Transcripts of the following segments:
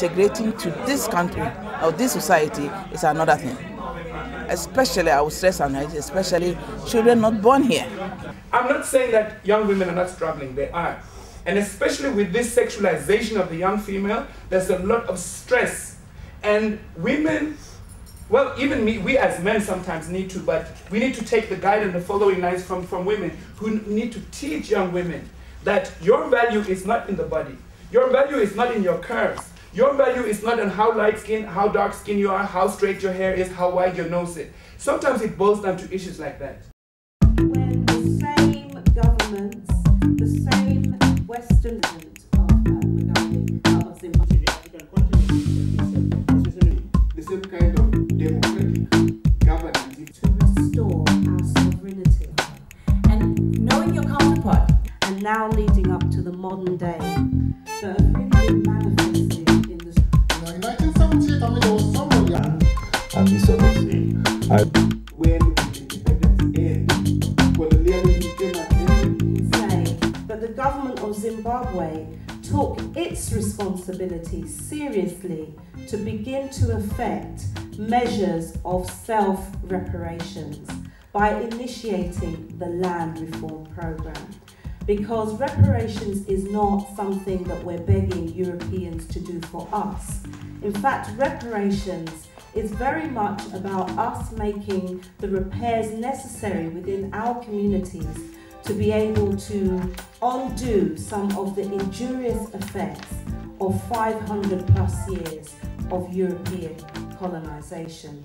Integrating to this country or this society is another thing. Especially, I would stress on it, especially children not born here. I'm not saying that young women are not struggling, they are. And especially with this sexualization of the young female, there's a lot of stress. And women, well, even we as men sometimes need to, but we need to take the guide and the following lines from women who need to teach young women that your value is not in the body. Your value is not in your curves. Your value is not on how light skin, how dark skin you are, how straight your hair is, how wide your nose is. Sometimes it boils down to issues like that. When the same governments, the same Western regarding Zimbabwe. The same kind of democratic governance. To restore our sovereignty. And knowing your counterpart. And now leading up to the modern day, that have really been manifested in the... In 1978, I mean, there was somebody... And this sort of thing. When independence ended, colonialism came at end. Say that the government of Zimbabwe took its responsibilities seriously to begin to effect measures of self-reparations by initiating the land reform program. Because reparations is not something that we're begging Europeans to do for us. In fact, reparations is very much about us making the repairs necessary within our communities to be able to undo some of the injurious effects of 500 plus years of European colonization.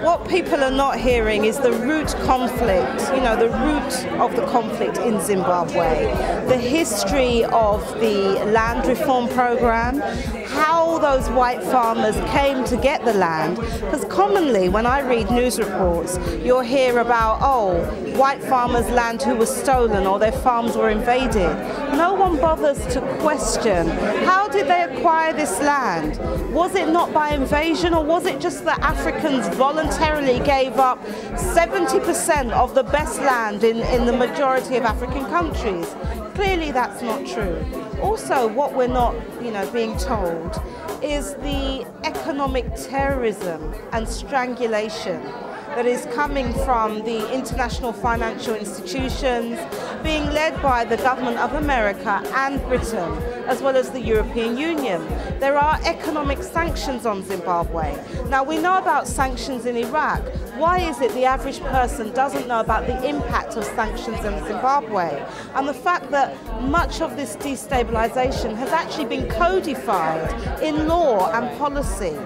What people are not hearing is the root conflict, the root of the conflict in Zimbabwe, the history of the land reform program, how those white farmers came to get the land. Because commonly when I read news reports, you'll hear about, white farmers' land who was stolen or their farms were invaded. No one bothers to question, how did they acquire this land? Was it not by invasion, or was it just that Africans voluntarily gave up 70% of the best land in the majority of African countries? Clearly that's not true. Also, what we're not, being told is the economic terrorism and strangulation that is coming from the international financial institutions, being led by the government of America and Britain, as well as the European Union. There are economic sanctions on Zimbabwe. Now, we know about sanctions in Iraq. Why is it the average person doesn't know about the impact of sanctions in Zimbabwe? And the fact that much of this destabilization has actually been codified in law and policy.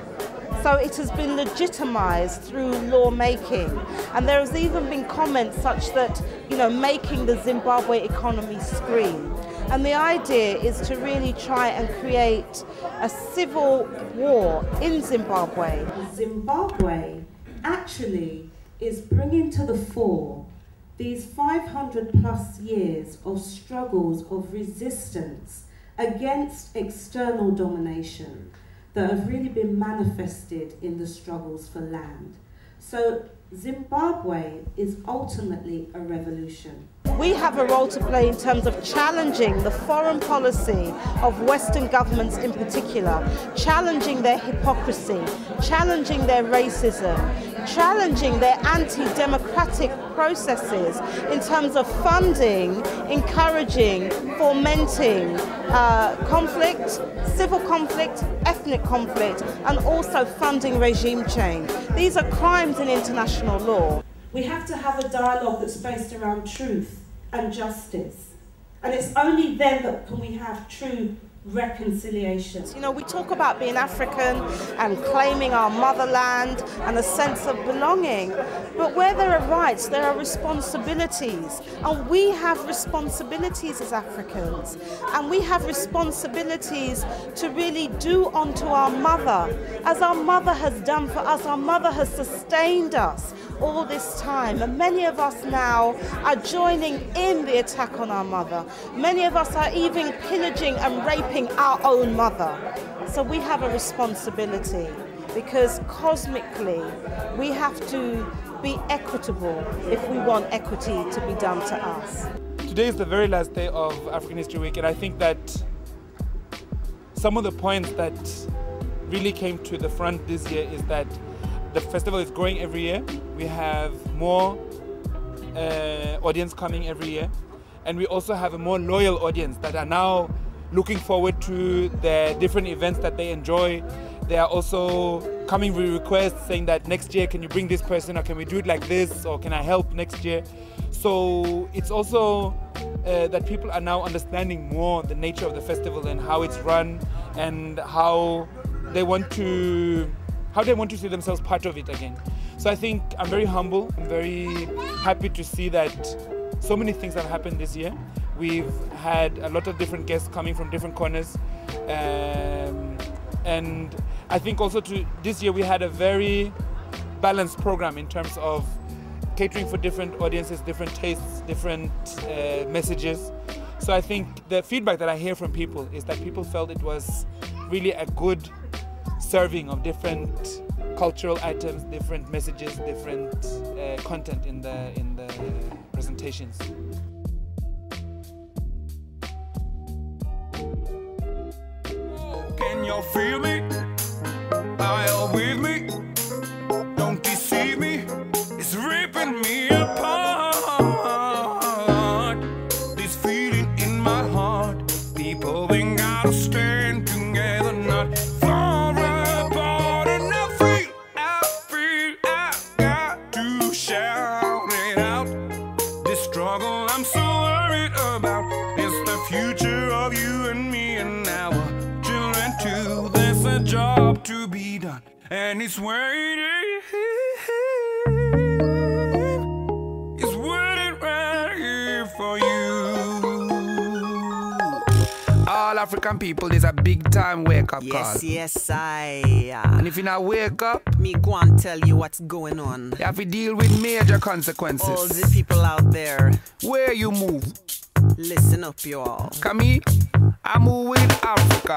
So it has been legitimized through lawmaking. And there has even been comments such that, making the Zimbabwe economy scream. And the idea is to really try and create a civil war in Zimbabwe. Zimbabwe actually is bringing to the fore these 500 plus years of struggles of resistance against external domination that have really been manifested in the struggles for land. So Zimbabwe is ultimately a revolution. We have a role to play in terms of challenging the foreign policy of Western governments in particular, challenging their hypocrisy, challenging their racism, challenging their anti-democratic processes in terms of funding, encouraging, fomenting conflict, civil conflict, ethnic conflict, and also funding regime change. These are crimes in international law. We have to have a dialogue that's based around truth and justice. And it's only then that can we have true reconciliation. We talk about being African and claiming our motherland and a sense of belonging, but where there are rights, there are responsibilities, and we have responsibilities as Africans, and we have responsibilities to really do unto our mother, as our mother has done for us. Our mother has sustained us all this time, and many of us now are joining in the attack on our mother. Many of us are even pillaging and raping our own mother. So we have a responsibility, because cosmically we have to be equitable if we want equity to be done to us. Today is the very last day of African History Week, and I think that some of the points that really came to the front this year is that the festival is growing every year. We have more audience coming every year, and we also have a more loyal audience that are now looking forward to the different events that they enjoy. They are also coming with requests saying that next year can you bring this person, or can we do it like this, or can I help next year? So it's also that people are now understanding more the nature of the festival and how it's run, and how they want to see themselves part of it again. So I think I'm very humble. I'm very happy to see that so many things have happened this year. We've had a lot of different guests coming from different corners, and I think also this year we had a very balanced program in terms of catering for different audiences, different tastes, different messages. So I think the feedback that I hear from people is that people felt it was really a good serving of different cultural items, different messages, different content in the presentations. Can you feel me? Are you with me? Don't deceive me. It's ripping me apart. This feeling in my heart. People ain't gotta stand together, not far apart. And I got to shout it out. This struggle I'm so worried about is the future of you and me and our children too. There's a job to be done, and it's waiting. It's waiting right here for you. All African people, there's a big time wake up call. Yes, And if you not wake up, me go and tell you what's going on. you have to deal with major consequences. All the people out there, Where you move? listen up, you all. Come here, I move with Africa.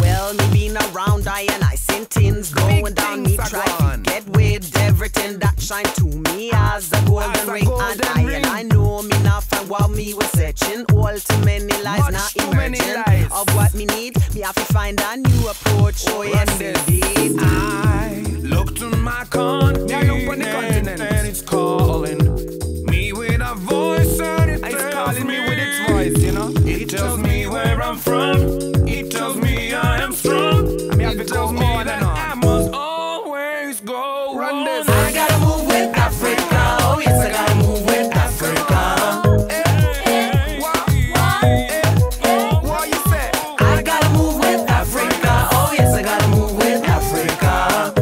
Well, me been around I and I seen things Big going down. things Me are try gone. to get with everything that shine to me as a golden As a ring. golden And ring. I know me now find what me was searching. All too many lies Much now too many emerging lies. of what me need. Me have to find a new approach. Oh yes, indeed. I look to my continent, and it's calling me with a voice, and it tells me with its voice, you know. It tells me where I'm from. It tells me I am strong. It tells me that I must always go. Run this. I gotta move with Africa. Oh yes, I gotta move with Africa. What you say? I gotta move with Africa. Oh yes, I gotta move with Africa.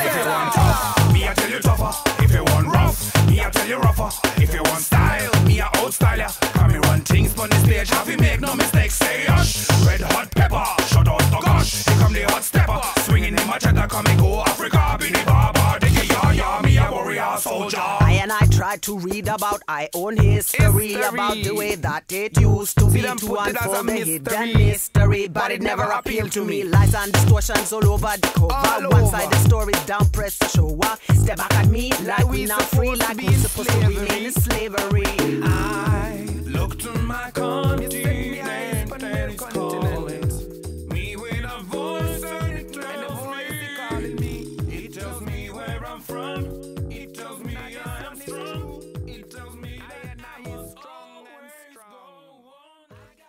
If you want tough, me I tell you tougher. If you want rough, me I tell you rougher. If you want style, me I out style ya. Come here run things on the stage, have you make no mistakes, say hush. Red hot pepper, shut out the gush. Here come the hot stepper, swinging in my cheddar, come and go Africa, be the barber, diggy ya, me a warrior soldier. I and I tried to read about our own history, about the way that it used to be them to put it as a unfold the hidden mystery. mystery, but it never appealed to me. Lies and distortions all over the cover. All One over. side the stories down, press the show up. Step back at me like we not free, like we supposed to remain in slavery. I look to my continent, and it's calling me with a voice, and it tells me, it tells me where I'm from, it tells me I am strong, it tells me that I must always go on.